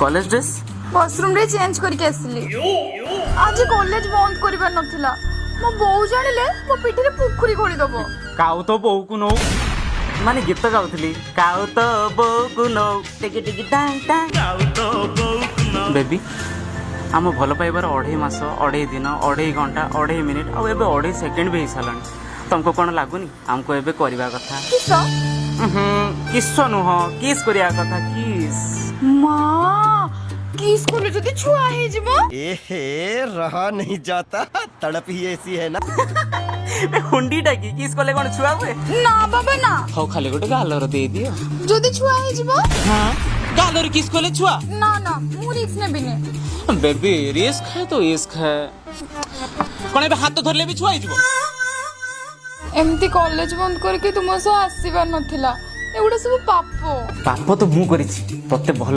college dress washroom रे change करके आसली आज कॉलेज बंद करिबार नथिला मो बोउ जानिले मो पिठी रे पुखुरी खोली दबो काउ तो बोउ को नो माने गीत गाउथली काउ तो बोउ को नो टिकी टिकी टांग टांग काउ तो बोउ को नो बेबी आम भल पाइबार 2.5 मास 2.5 दिन 2.5 घंटा 2.5 मिनिट आ एबे 2.5 सेकंड भी हिसालानी तुमको कौन लागुनी हमको एबे करबा कथा किसो किस नुह किस करिया कथा किस मां किस कोले जदी छुआ हे जिवो एहे रहा नहीं जाता तड़प ही ऐसी है ना हुंडी टाकी किस कोले कोन छुआ हुए ना बाबा ना हो खाली गोटे गालर दे दियो जदी छुआ हे जिवो हां गालर किस कोले छुआ ना ना मु रिस्क ने बिने बेबी रिस्क है तो इश्क है कोने बे हाथ तो धरले भी छुआ हिजबो एमती कॉलेज बंद करके तुम सह आसीबार नथिला एगुडा सब पाप पाप तो मु करिछि तते